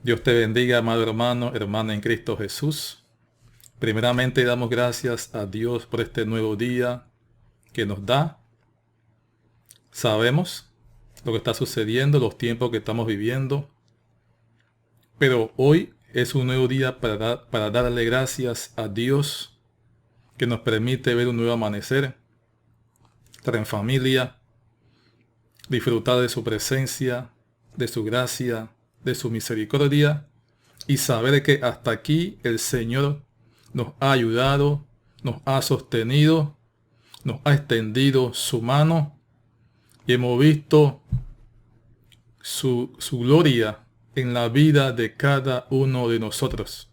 Dios te bendiga, amado hermano, hermana en Cristo Jesús. Primeramente damos gracias a Dios por este nuevo día que nos da. Sabemos lo que está sucediendo, los tiempos que estamos viviendo, pero hoy es un nuevo día para darle gracias a Dios que nos permite ver un nuevo amanecer, estar en familia, disfrutar de su presencia, de su gracia, de su misericordia y saber que hasta aquí el Señor nos ha ayudado, nos ha sostenido, nos ha extendido su mano y hemos visto su gloria en la vida de cada uno de nosotros.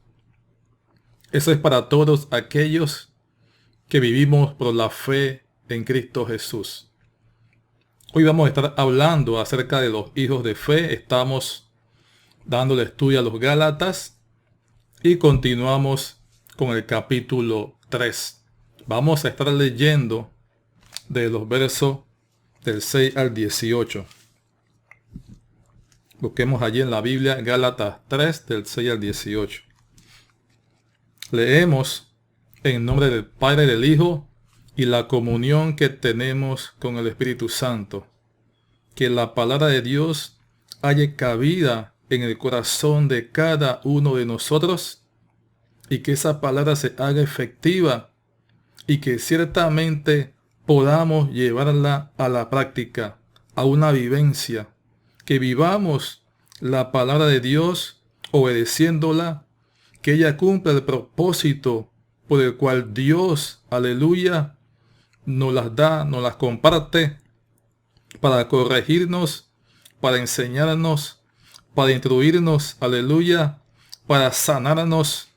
Eso es para todos aquellos que vivimos por la fe en Cristo Jesús. Hoy vamos a estar hablando acerca de los hijos de fe. Estamos dándole estudio a los Gálatas y continuamos con el capítulo 3. Vamos a estar leyendo de los versos del 6 al 18. Busquemos allí en la Biblia Gálatas 3 del 6 al 18. Leemos en nombre del Padre, del Hijo y la comunión que tenemos con el Espíritu Santo. Que la palabra de Dios haya cabida en el corazón de cada uno de nosotros y que esa palabra se haga efectiva y que ciertamente podamos llevarla a la práctica, a una vivencia, que vivamos la palabra de Dios obedeciéndola, que ella cumpla el propósito por el cual Dios, aleluya, nos las da, nos las comparte para corregirnos, para enseñarnos, para instruirnos, aleluya, para sanarnos,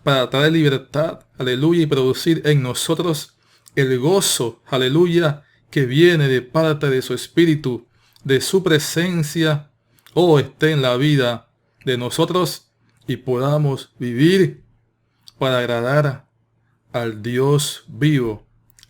para traer libertad, aleluya, y producir en nosotros el gozo, aleluya, que viene de parte de su Espíritu, de su presencia, esté en la vida de nosotros y podamos vivir para agradar al Dios vivo,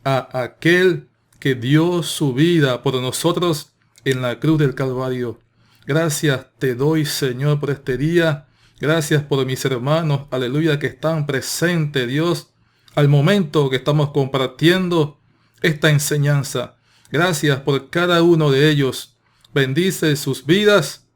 a aquel que dio su vida por nosotros en la cruz del Calvario. Gracias te doy, Señor, por este día. Gracias por mis hermanos, aleluya, que están presentes, Dios, al momento que estamos compartiendo esta enseñanza. Gracias por cada uno de ellos. Bendice sus vidas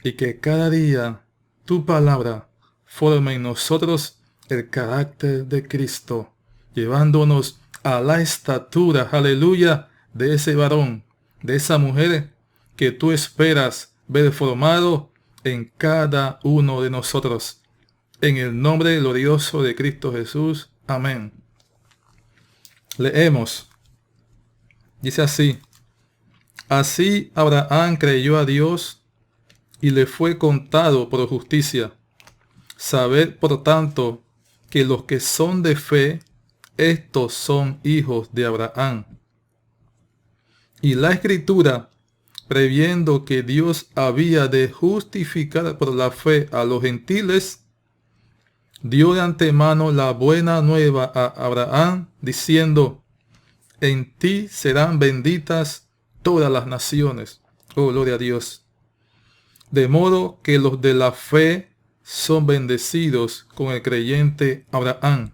y que cada día tu palabra forme en nosotros el carácter de Cristo, llevándonos a la estatura, aleluya, de ese varón, de esa mujer que tú esperas ver formado en cada uno de nosotros. En el nombre glorioso de Cristo Jesús. Amén. Leemos. Dice así: Así Abraham creyó a Dios y le fue contado por justicia. Sabed, por tanto, que los que son de fe, estos son hijos de Abraham. Y la Escritura, previendo que Dios había de justificar por la fe a los gentiles, dio de antemano la buena nueva a Abraham, diciendo: en ti serán benditas todas las naciones. Oh, gloria a Dios. De modo que los de la fe son bendecidos con el creyente Abraham.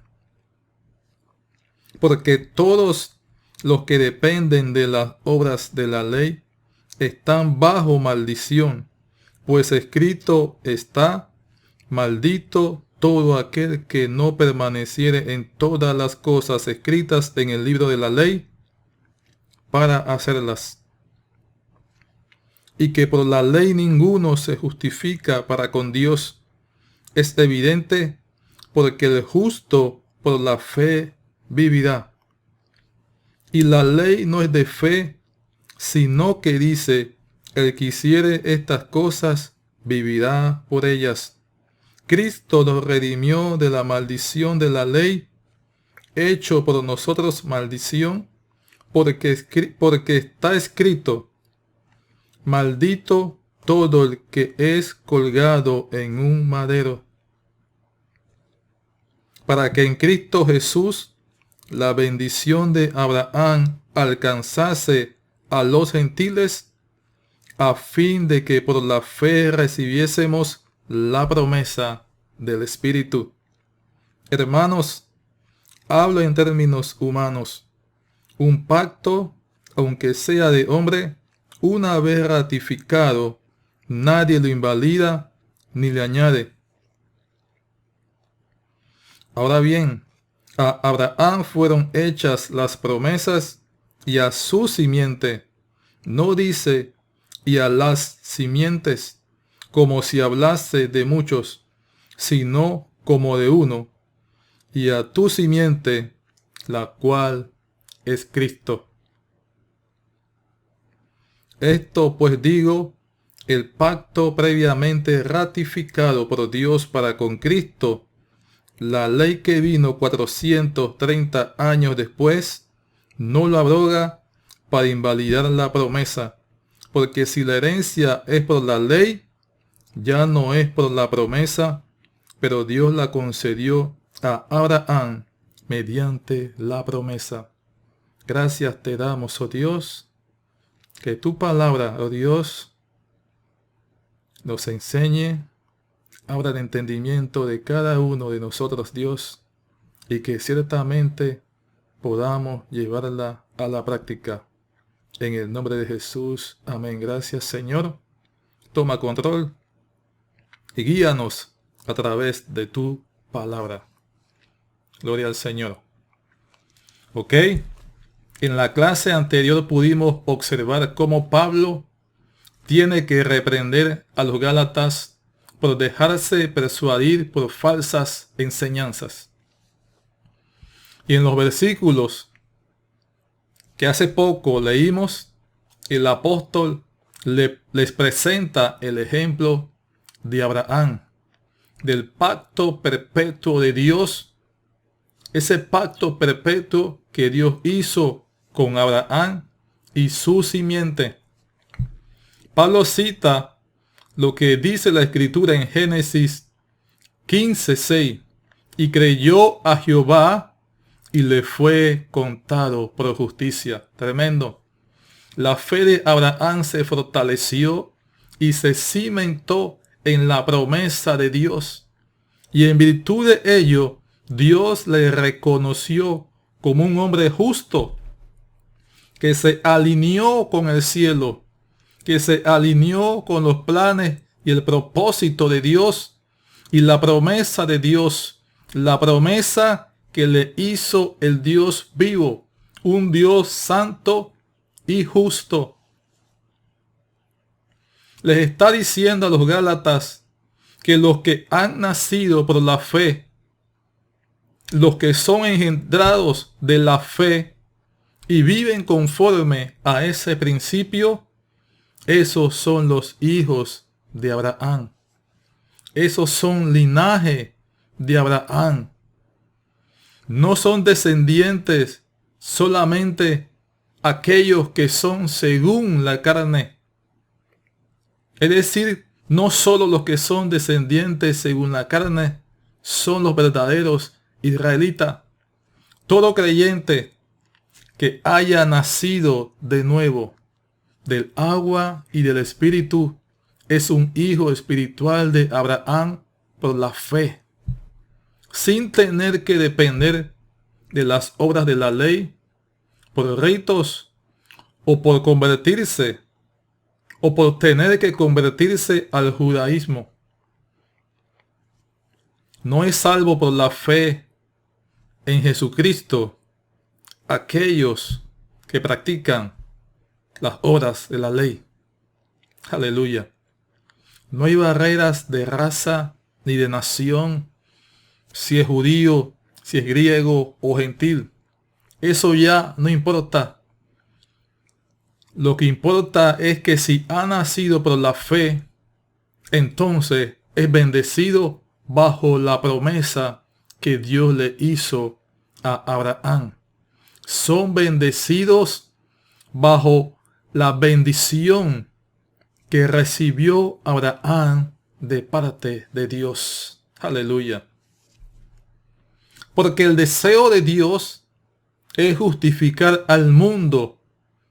Porque todos los que dependen de las obras de la ley están bajo maldición, pues escrito está: maldito todo aquel que no permaneciere en todas las cosas escritas en el libro de la ley para hacerlas. Y que por la ley ninguno se justifica para con Dios, es evidente, porque el justo por la fe vivirá. Y la ley no es de fe, sino que dice: el que hiciere estas cosas vivirá por ellas. Cristo nos redimió de la maldición de la ley, hecho por nosotros maldición, porque está escrito: maldito todo el que es colgado en un madero, para que en Cristo Jesús la bendición de Abraham alcanzase a los gentiles, a fin de que por la fe recibiésemos la promesa del Espíritu. Hermanos, hablo en términos humanos. Un pacto, aunque sea de hombre, una vez ratificado, nadie lo invalida ni le añade. Ahora bien, a Abraham fueron hechas las promesas y a su simiente. No dice y a las simientes, como si hablase de muchos, sino como de uno, y a tu simiente, la cual es Cristo. Esto pues digo, el pacto previamente ratificado por Dios para con Cristo, la ley que vino 430 años después, no lo abroga para invalidar la promesa, porque si la herencia es por la ley, ya no es por la promesa, pero Dios la concedió a Abraham mediante la promesa. Gracias te damos, oh Dios, que tu palabra, oh Dios, nos enseñe, abra el entendimiento de cada uno de nosotros, Dios, y que ciertamente podamos llevarla a la práctica. En el nombre de Jesús, amén. Gracias, Señor. Toma control y guíanos a través de tu palabra. Gloria al Señor. Ok. En la clase anterior pudimos observar cómo Pablo tiene que reprender a los Gálatas por dejarse persuadir por falsas enseñanzas. Y en los versículos que hace poco leímos, el apóstol les presenta el ejemplo de Abraham, del pacto perpetuo de Dios, ese pacto perpetuo que Dios hizo con Abraham y su simiente. Pablo cita lo que dice la Escritura en Génesis 15:6, y creyó a Jehová y le fue contado por justicia. Tremendo. La fe de Abraham se fortaleció y se cimentó en la promesa de Dios. Y en virtud de ello, Dios le reconoció como un hombre justo, que se alineó con el cielo, que se alineó con los planes y el propósito de Dios y la promesa de Dios, la promesa que le hizo el Dios vivo, un Dios santo y justo. Les está diciendo a los Gálatas que los que han nacido por la fe, los que son engendrados de la fe y viven conforme a ese principio, esos son los hijos de Abraham. Esos son linaje de Abraham. No son descendientes solamente aquellos que son según la carne. Es decir, no solo los que son descendientes según la carne son los verdaderos israelitas. Todo creyente que haya nacido de nuevo del agua y del espíritu es un hijo espiritual de Abraham por la fe, sin tener que depender de las obras de la ley, por ritos o por convertirse o por tener que convertirse al judaísmo. No es salvo por la fe en Jesucristo aquellos que practican las obras de la ley. Aleluya. No hay barreras de raza ni de nación, si es judío, si es griego o gentil. Eso ya no importa. Lo que importa es que si ha nacido por la fe, entonces es bendecido bajo la promesa que Dios le hizo a Abraham. Son bendecidos bajo la bendición que recibió Abraham de parte de Dios. Aleluya. Porque el deseo de Dios es justificar al mundo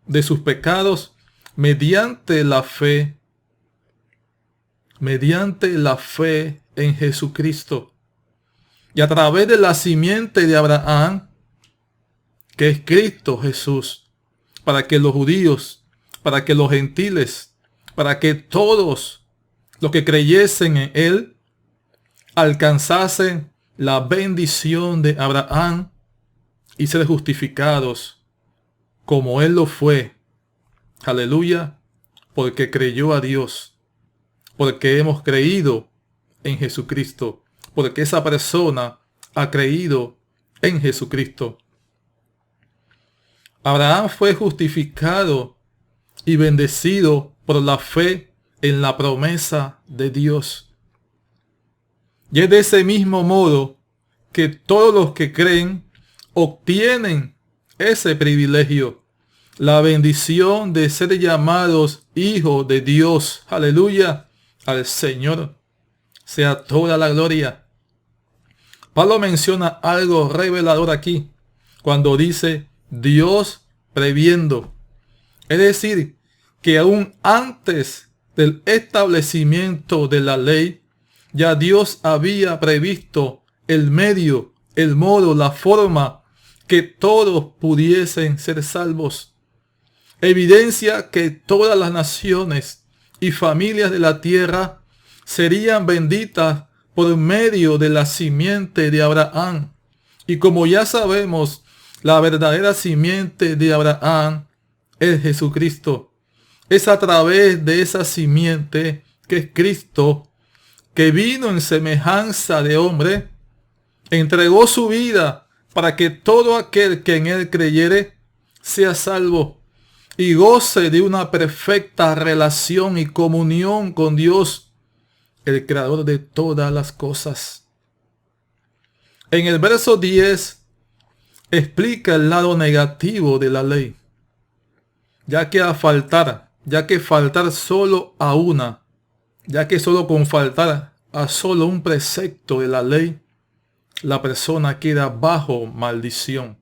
de sus pecados mediante la fe mediante la fe en Jesucristo. Y a través de la simiente de Abraham, que es Cristo Jesús, para que los judíos, para que los gentiles, para que todos los que creyesen en Él, alcanzasen la bendición de Abraham y ser justificados como Él lo fue. Aleluya, porque creyó a Dios, porque hemos creído en Jesucristo, porque esa persona ha creído en Jesucristo. Abraham fue justificado y bendecido por la fe en la promesa de Dios. Y es de ese mismo modo que todos los que creen obtienen ese privilegio, la bendición de ser llamados hijos de Dios. Aleluya, al Señor sea toda la gloria. Pablo menciona algo revelador aquí, cuando dice Dios previendo. Es decir, que aún antes del establecimiento de la ley, ya Dios había previsto el medio, el modo, la forma que todos pudiesen ser salvos. Evidencia que todas las naciones y familias de la tierra serían benditas por medio de la simiente de Abraham. Y como ya sabemos, la verdadera simiente de Abraham es Jesucristo. Es a través de esa simiente, que es Cristo, que vino en semejanza de hombre, entregó su vida para que todo aquel que en Él creyere sea salvo y goce de una perfecta relación y comunión con Dios, el creador de todas las cosas. En el verso 10 explica el lado negativo de la ley, ya que faltar solo a una, ya que solo con faltar a solo un precepto de la ley, la persona queda bajo maldición.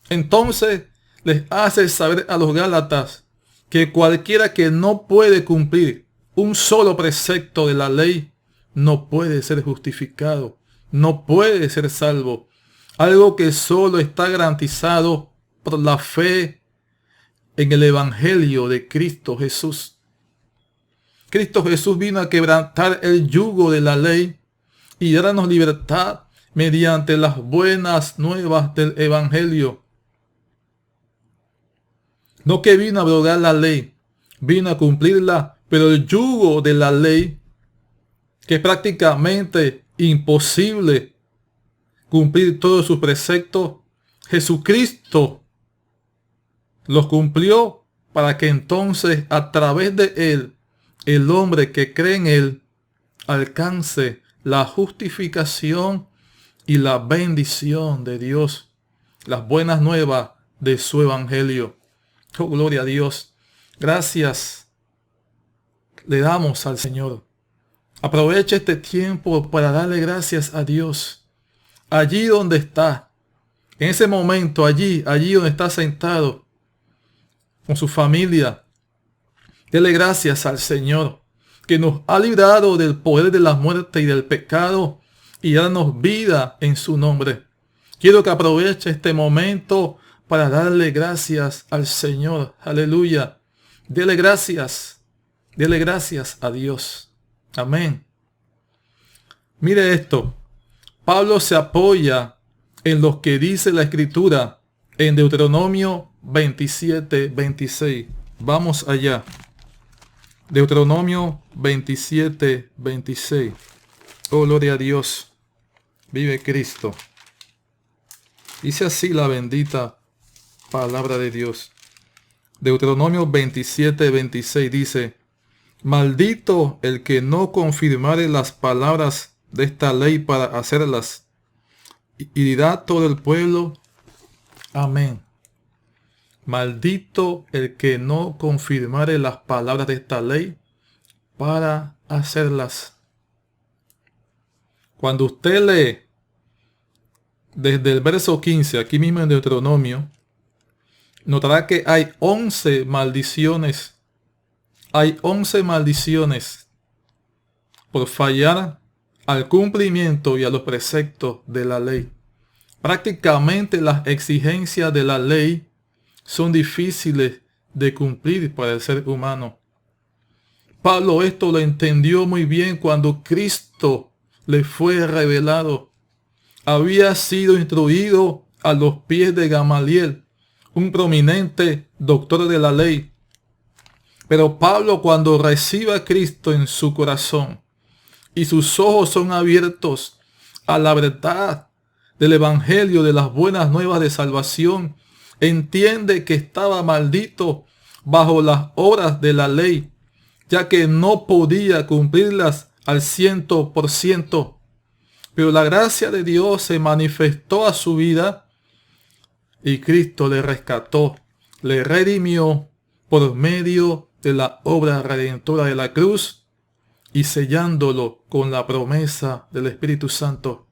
Entonces les hace saber a los Gálatas que cualquiera que no puede cumplir un solo precepto de la ley no puede ser justificado, no puede ser salvo. Algo que solo está garantizado por la fe en el Evangelio de Cristo Jesús. Cristo Jesús vino a quebrantar el yugo de la ley y darnos libertad mediante las buenas nuevas del Evangelio. No que vino a abrogar la ley, vino a cumplirla, pero el yugo de la ley, que es prácticamente imposible cumplir todos sus preceptos, Jesucristo los cumplió para que entonces a través de Él, el hombre que cree en Él, alcance la justificación y la bendición de Dios, las buenas nuevas de su Evangelio. Oh, gloria a Dios. Gracias le damos al Señor. Aprovecha este tiempo para darle gracias a Dios. Allí donde está, en ese momento, allí donde está sentado con su familia, dele gracias al Señor, que nos ha librado del poder de la muerte y del pecado y darnos vida en su nombre. Quiero que aproveche este momento para darle gracias al Señor. Aleluya. Dele gracias a Dios. Amén. Mire esto. Pablo se apoya en lo que dice la Escritura en Deuteronomio 27, 26. Vamos allá. Deuteronomio 27, 26. Oh, gloria a Dios. Vive Cristo. Dice así la bendita palabra de Dios. Deuteronomio 27, 26 dice: maldito el que no confirmare las palabras de esta ley para hacerlas. Y dirá todo el pueblo: amén. Maldito el que no confirmare las palabras de esta ley para hacerlas. Cuando usted lee desde el verso 15, aquí mismo en Deuteronomio, notará que hay 11 maldiciones. Hay 11 maldiciones por fallar al cumplimiento y a los preceptos de la ley. Prácticamente las exigencias de la ley son difíciles de cumplir para el ser humano. Pablo esto lo entendió muy bien cuando Cristo le fue revelado. Había sido instruido a los pies de Gamaliel, un prominente doctor de la ley. Pero Pablo, cuando recibe a Cristo en su corazón y sus ojos son abiertos a la verdad del evangelio, de las buenas nuevas de salvación, entiende que estaba maldito bajo las obras de la ley, ya que no podía cumplirlas al 100%. Pero la gracia de Dios se manifestó a su vida y Cristo le rescató, le redimió por medio de la obra redentora de la cruz y sellándolo con la promesa del Espíritu Santo.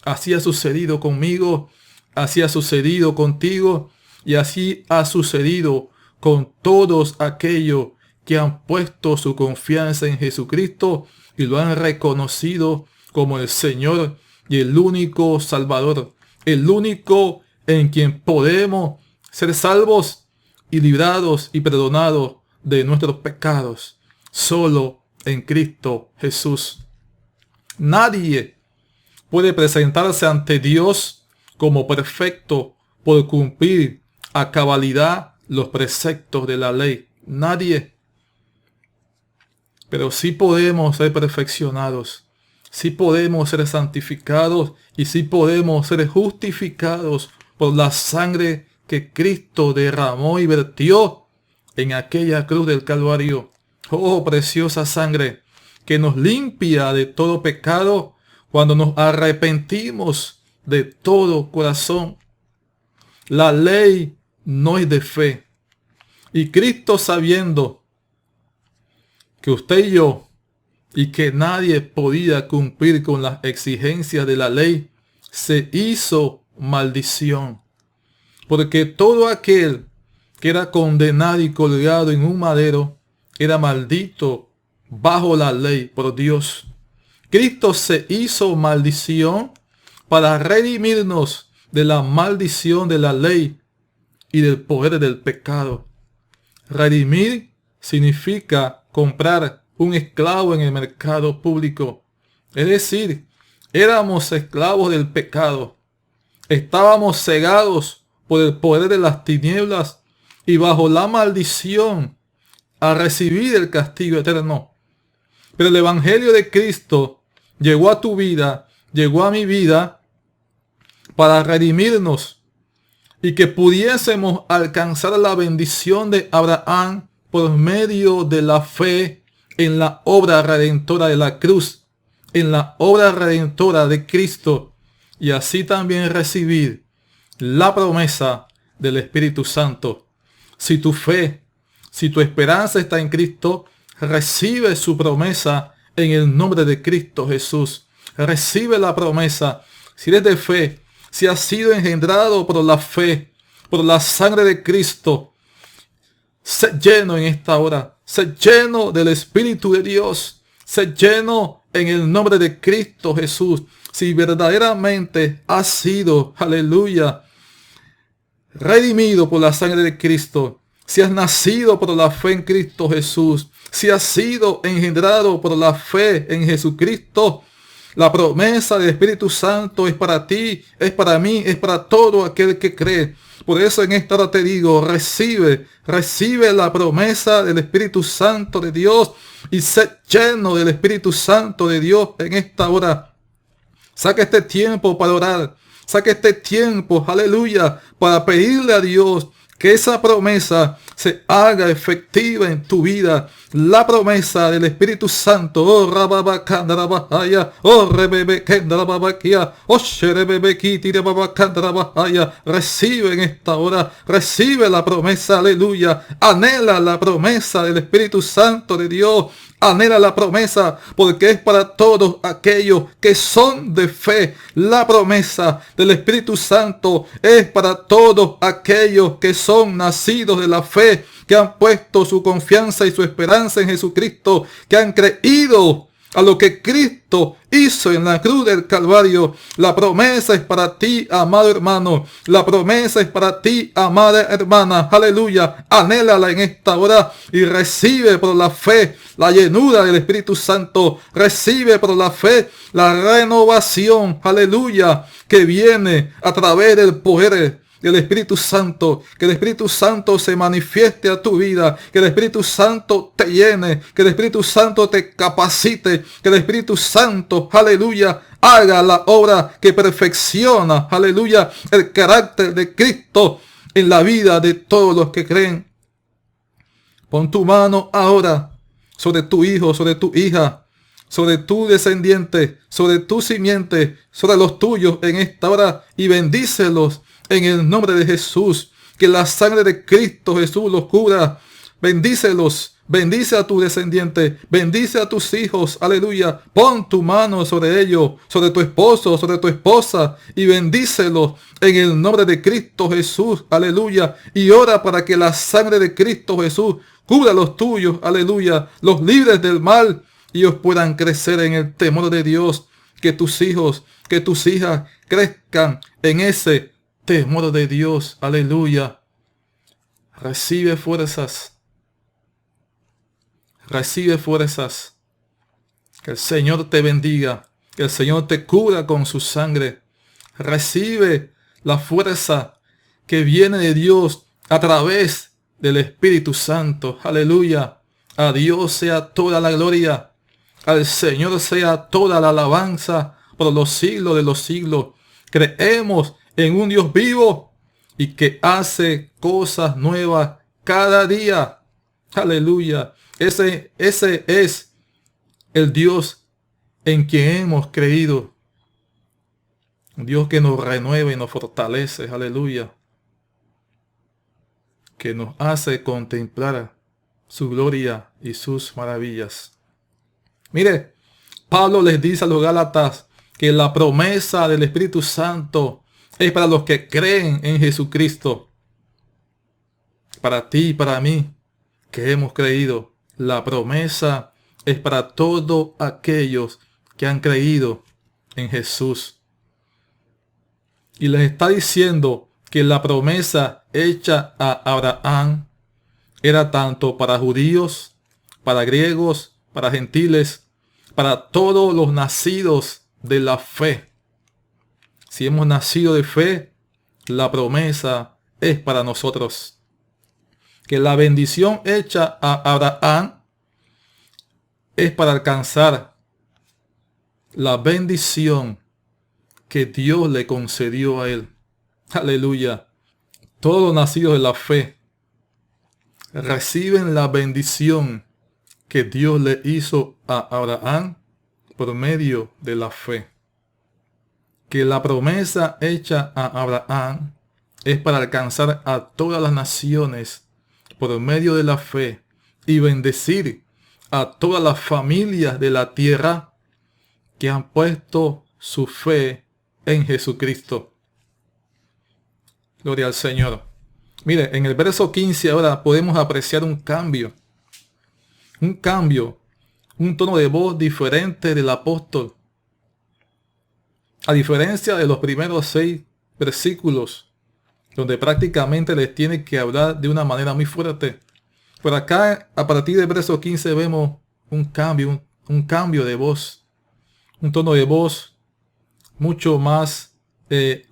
Así ha sucedido conmigo, así ha sucedido contigo y así ha sucedido con todos aquellos que han puesto su confianza en Jesucristo y lo han reconocido como el Señor y el único Salvador, el único en quien podemos ser salvos y librados y perdonados de nuestros pecados, solo en Cristo Jesús. Nadie puede presentarse ante Dios como perfecto por cumplir a cabalidad los preceptos de la ley. Nadie. Pero sí podemos ser perfeccionados, sí podemos ser santificados y sí podemos ser justificados por la sangre que Cristo derramó y vertió en aquella cruz del Calvario. Oh, preciosa sangre que nos limpia de todo pecado cuando nos arrepentimos de todo corazón. La ley no es de fe. Y Cristo, sabiendo que usted y yo y que nadie podía cumplir con las exigencias de la ley, se hizo maldición. Porque todo aquel que era condenado y colgado en un madero era maldito bajo la ley por Dios. Cristo se hizo maldición para redimirnos de la maldición de la ley y del poder del pecado. Redimir significa comprar un esclavo en el mercado público. Es decir, éramos esclavos del pecado. Estábamos cegados por el poder de las tinieblas y bajo la maldición a recibir el castigo eterno. Pero el Evangelio de Cristo llegó a tu vida, llegó a mi vida para redimirnos y que pudiésemos alcanzar la bendición de Abraham por medio de la fe en la obra redentora de la cruz, en la obra redentora de Cristo, y así también recibir la promesa del Espíritu Santo. Si tu fe, si tu esperanza está en Cristo, recibe su promesa en el nombre de Cristo Jesús. Recibe la promesa. Si eres de fe, si has sido engendrado por la fe, por la sangre de Cristo, sé lleno en esta hora. Sé lleno del Espíritu de Dios. Sé lleno en el nombre de Cristo Jesús. Si verdaderamente has sido, aleluya, redimido por la sangre de Cristo, si has nacido por la fe en Cristo Jesús, si has sido engendrado por la fe en Jesucristo, la promesa del Espíritu Santo es para ti, es para mí, es para todo aquel que cree. Por eso en esta hora te digo, recibe la promesa del Espíritu Santo de Dios y sé lleno del Espíritu Santo de Dios en esta hora. Saca este tiempo para orar. Saca este tiempo, aleluya, para pedirle a Dios que esa promesa se haga efectiva en tu vida. La promesa del Espíritu Santo. Oh, rababacandarabahaya. Oh, rebebekendrababakia. Oh, sherebebekitirababacandarabahaya. Recibe en esta hora. Recibe la promesa, aleluya. Anhela la promesa del Espíritu Santo de Dios. Anhela la promesa porque es para todos aquellos que son de fe. La promesa del Espíritu Santo es para todos aquellos que son nacidos de la fe, que han puesto su confianza y su esperanza en Jesucristo, que han creído a lo que Cristo hizo en la cruz del Calvario. La promesa es para ti, amado hermano. La promesa es para ti, amada hermana. Aleluya. Anhélala en esta hora y recibe por la fe la llenura del Espíritu Santo. Recibe por la fe la renovación. Aleluya. Que viene a través del poder del Espíritu Santo. Que el Espíritu Santo se manifieste a tu vida, que el Espíritu Santo te llene, que el Espíritu Santo te capacite, que el Espíritu Santo, aleluya, haga la obra que perfecciona, aleluya, el carácter de Cristo en la vida de todos los que creen. Pon tu mano ahora sobre tu hijo, sobre tu hija, sobre tu descendiente, sobre tu simiente, sobre los tuyos en esta hora y bendícelos en el nombre de Jesús. Que la sangre de Cristo Jesús los cubra. Bendícelos. Bendice a tu descendiente. Bendice a tus hijos. Aleluya. Pon tu mano sobre ellos, sobre tu esposo, sobre tu esposa y bendícelos en el nombre de Cristo Jesús. Aleluya. Y ora para que la sangre de Cristo Jesús cubra los tuyos. Aleluya. Los libres del mal y ellos puedan crecer en el temor de Dios. Que tus hijos, que tus hijas crezcan en ese temor de Dios. Aleluya. Recibe fuerzas. Recibe fuerzas. Que el Señor te bendiga. Que el Señor te cubra con su sangre. Recibe la fuerza que viene de Dios a través del Espíritu Santo. Aleluya. A Dios sea toda la gloria. Al Señor sea toda la alabanza por los siglos de los siglos. Creemos en un Dios vivo y que hace cosas nuevas cada día. Aleluya. Ese es el Dios en quien hemos creído. Un Dios que nos renueva y nos fortalece. Aleluya. Que nos hace contemplar su gloria y sus maravillas. Mire, Pablo les dice a los Gálatas que la promesa del Espíritu Santo es para los que creen en Jesucristo. Para ti y para mí, que hemos creído. La promesa es para todos aquellos que han creído en Jesús. Y les está diciendo que la promesa hecha a Abraham era tanto para judíos, para griegos, para gentiles, para todos los nacidos de la fe. Si hemos nacido de fe, la promesa es para nosotros. Que la bendición hecha a Abraham es para alcanzar la bendición que Dios le concedió a él. Aleluya. Todos los nacidos de la fe reciben la bendición que Dios le hizo a Abraham por medio de la fe. Que la promesa hecha a Abraham es para alcanzar a todas las naciones por medio de la fe y bendecir a todas las familias de la tierra que han puesto su fe en Jesucristo. Gloria al Señor. Mire, en el verso 15 ahora podemos apreciar un cambio, un tono de voz diferente del apóstol. A diferencia de los primeros 6 versículos, donde prácticamente les tiene que hablar de una manera muy fuerte. Por acá, a partir del verso 15, vemos un cambio de voz. Un tono de voz mucho más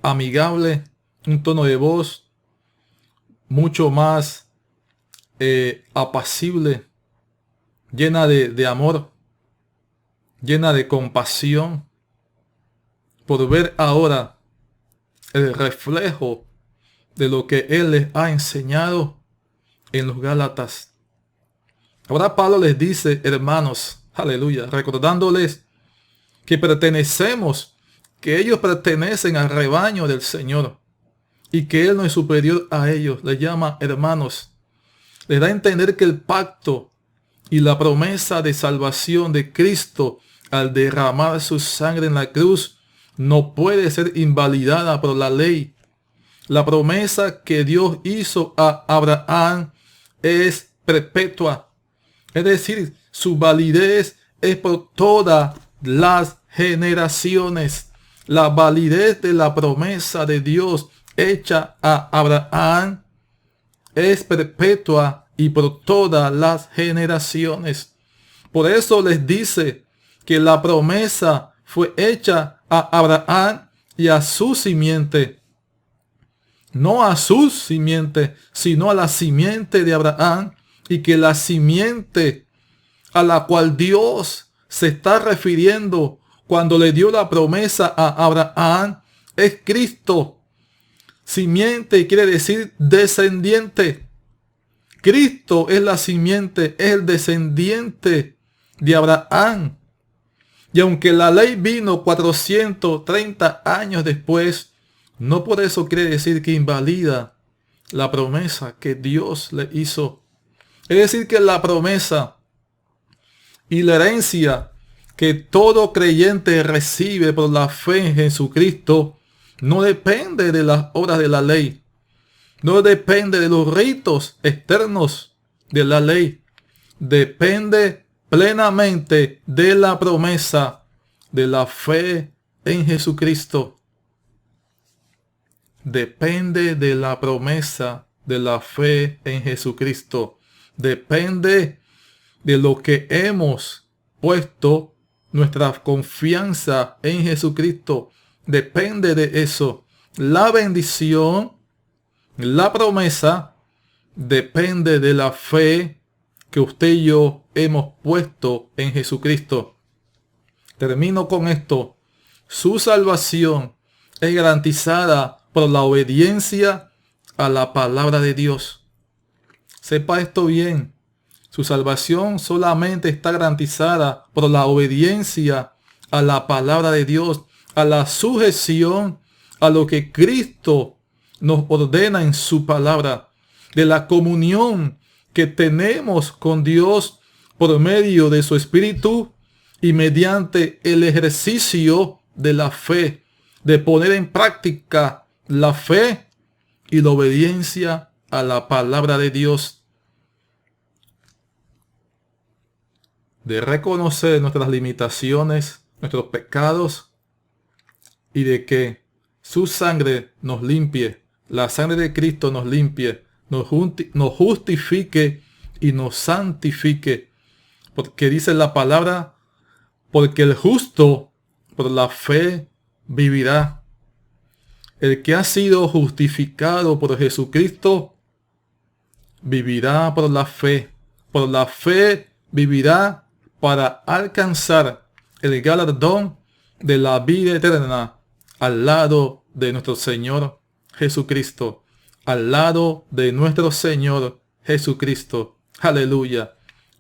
amigable. Un tono de voz mucho más apacible. Llena de amor. Llena de compasión. Por ver ahora el reflejo de lo que Él les ha enseñado en los Gálatas. Ahora Pablo les dice, hermanos, aleluya, recordándoles que ellos pertenecen al rebaño del Señor y que Él no es superior a ellos. Les llama hermanos. Les da a entender que el pacto y la promesa de salvación de Cristo al derramar su sangre en la cruz no puede ser invalidada por la ley. La promesa que Dios hizo a Abraham es perpetua. Es decir, su validez es por todas las generaciones. La validez de la promesa de Dios hecha a Abraham es perpetua y por todas las generaciones. Por eso les dice que la promesa fue hecha a Abraham y a su simiente. No a su simiente, sino a la simiente de Abraham, y que la simiente a la cual Dios se está refiriendo cuando le dio la promesa a Abraham es Cristo. Simiente quiere decir descendiente. Cristo es la simiente, es el descendiente de Abraham. Y aunque la ley vino 430 años después, no por eso quiere decir que invalida la promesa que Dios le hizo. Es decir, que la promesa y la herencia que todo creyente recibe por la fe en Jesucristo no depende de las obras de la ley. No depende de los ritos externos de la ley. Depende plenamente de la promesa de la fe en Jesucristo. Depende de la promesa de la fe en Jesucristo. Depende de lo que hemos puesto nuestra confianza en Jesucristo. Depende de eso. La bendición, la promesa, depende de la fe que usted y yo hemos puesto en Jesucristo. Termino con esto. Su salvación es garantizada por la obediencia a la palabra de Dios. Sepa esto bien. Su salvación solamente está garantizada por la obediencia a la palabra de Dios, a la sujeción a lo que Cristo nos ordena en su palabra, de la comunión que tenemos con Dios por medio de su Espíritu y mediante el ejercicio de la fe, de poner en práctica la fe y la obediencia a la palabra de Dios, de reconocer nuestras limitaciones, nuestros pecados, y de que su sangre nos limpie, la sangre de Cristo nos limpie, nos justifique y nos santifique. Porque dice la palabra, porque el justo por la fe vivirá. El que ha sido justificado por Jesucristo vivirá por la fe. Por la fe vivirá para alcanzar el galardón de la vida eterna al lado de nuestro Señor Jesucristo. Al lado de nuestro Señor Jesucristo. Aleluya.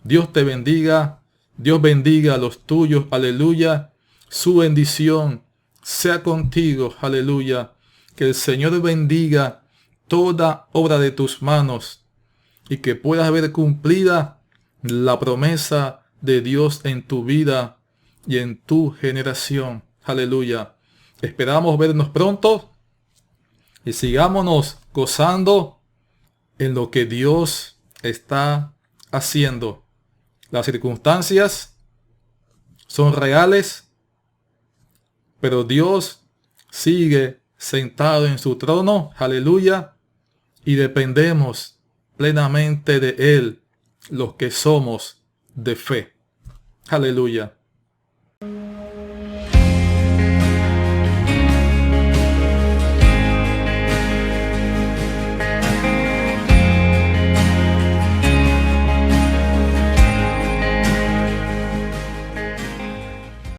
Dios te bendiga. Dios bendiga a los tuyos. Aleluya. Su bendición sea contigo. Aleluya. Que el Señor bendiga toda obra de tus manos y que puedas ver cumplida la promesa de Dios en tu vida y en tu generación. Aleluya. Esperamos vernos pronto y sigámonos gozando en lo que Dios está haciendo. Las circunstancias son reales, pero Dios sigue sentado en su trono. Aleluya. Y dependemos plenamente de Él, los que somos de fe. Aleluya.